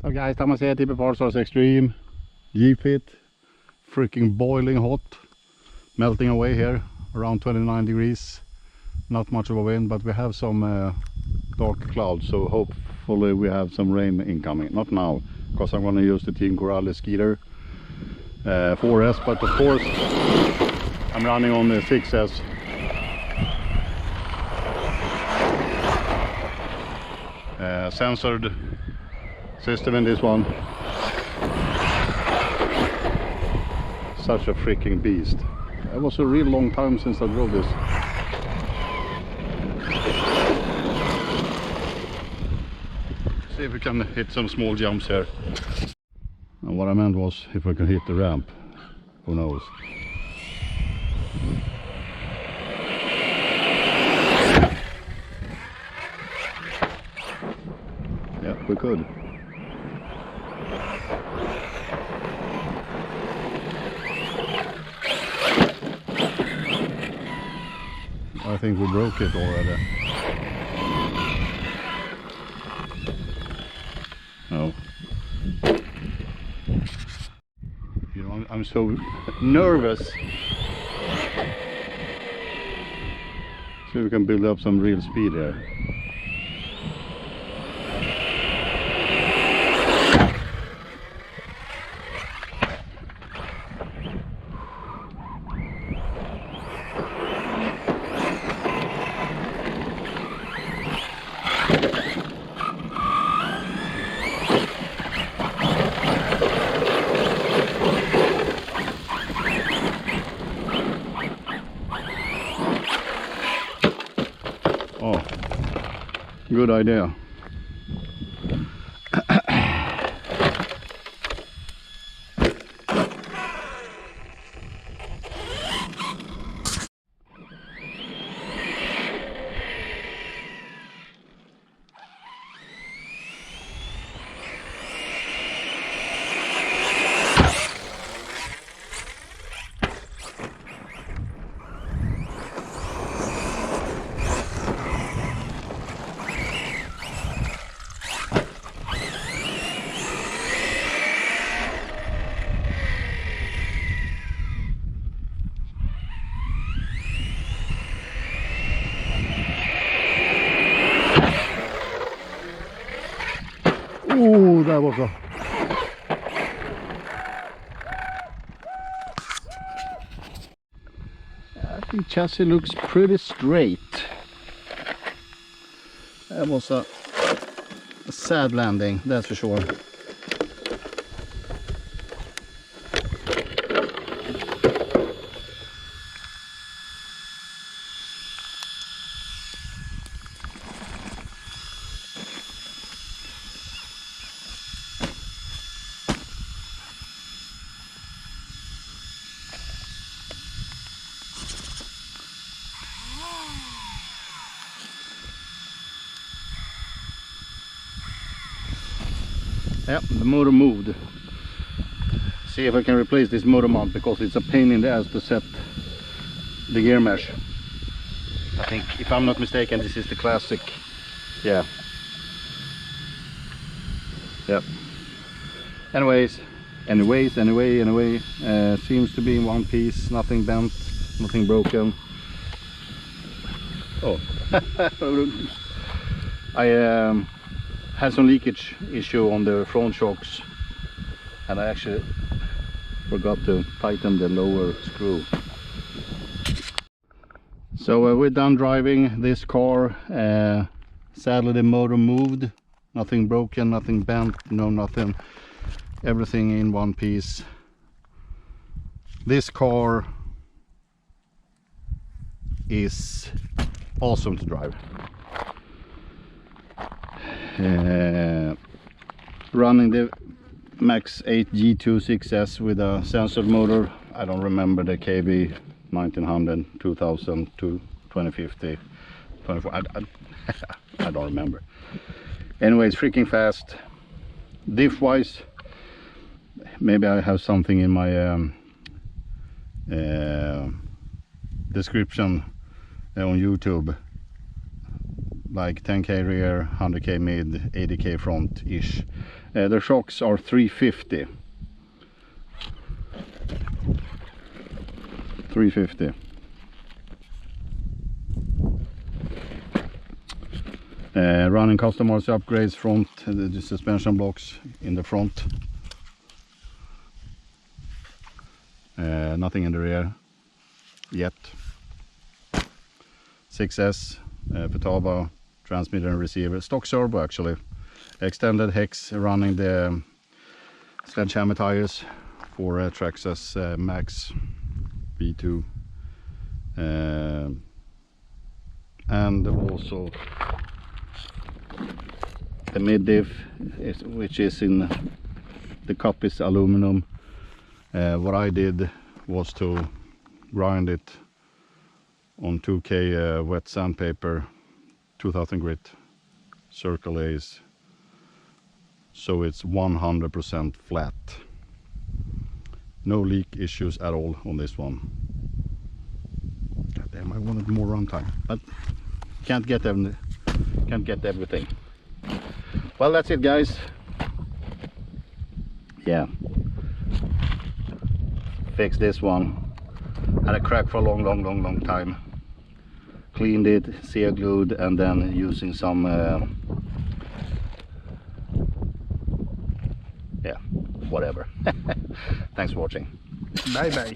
So guys, I'm SentiT Rc-Xtreme G-Fit, freaking boiling hot, melting away here around 29 degrees. Not much of a wind, but we have some dark clouds, so hopefully we have some rain incoming. Not now, because I'm going to use the Team Corally Sketer 4S, but of course I'm running on the 6S. Sensored system in this one. Such a freaking beast. It was a real long time since I drove this. See if we can hit some small jumps here. And what I meant was if we can hit the ramp. Who knows? Yeah, we could. I think we broke it already. No. You know, I'm so nervous. So we can build up some real speed here. Oh, good idea. Oh, that was a... I think chassis looks pretty straight. That was a sad landing, that's for sure. Yep, the motor moved. See if I can replace this motor mount, because it's a pain in the ass to set the gear mesh. I think, if I'm not mistaken, this is the classic. Yeah. Yep. Anyway, seems to be in one piece, nothing bent, nothing broken. Oh. I had some leakage issue on the front shocks, and I actually forgot to tighten the lower screw. So we're done driving this car. Sadly the motor moved, nothing broken, nothing bent, no nothing, everything in one piece. This car is awesome to drive. Running the Max8 G2 6S with a censored motor. I don't remember the KB 1900, 2000 to 2050, 24. I don't remember. Anyway, it's freaking fast. Diff wise, maybe I have something in my description on YouTube, like 10k rear, 100k mid, 80k front ish. The shocks are 350. 350. Running customized upgrades, front, the suspension blocks in the front. Nothing in the rear yet. 6S, Futaba transmitter and receiver, stock Servo actually. Extended hex running the Sledgehammer tires for Traxxas Max V2, and also the mid diff, which is in the cup is aluminium. What I did was to grind it on 2K wet sandpaper, 2000 grit circle A's, so it's 100% flat. No leak issues at all on this one. God damn, I wanted more runtime, but can't get everything. Well, that's it, guys. Yeah, fixed this one. Had a crack for a long time. Cleaned it, seal glued, and then using some yeah, whatever. Thanks for watching. Bye bye.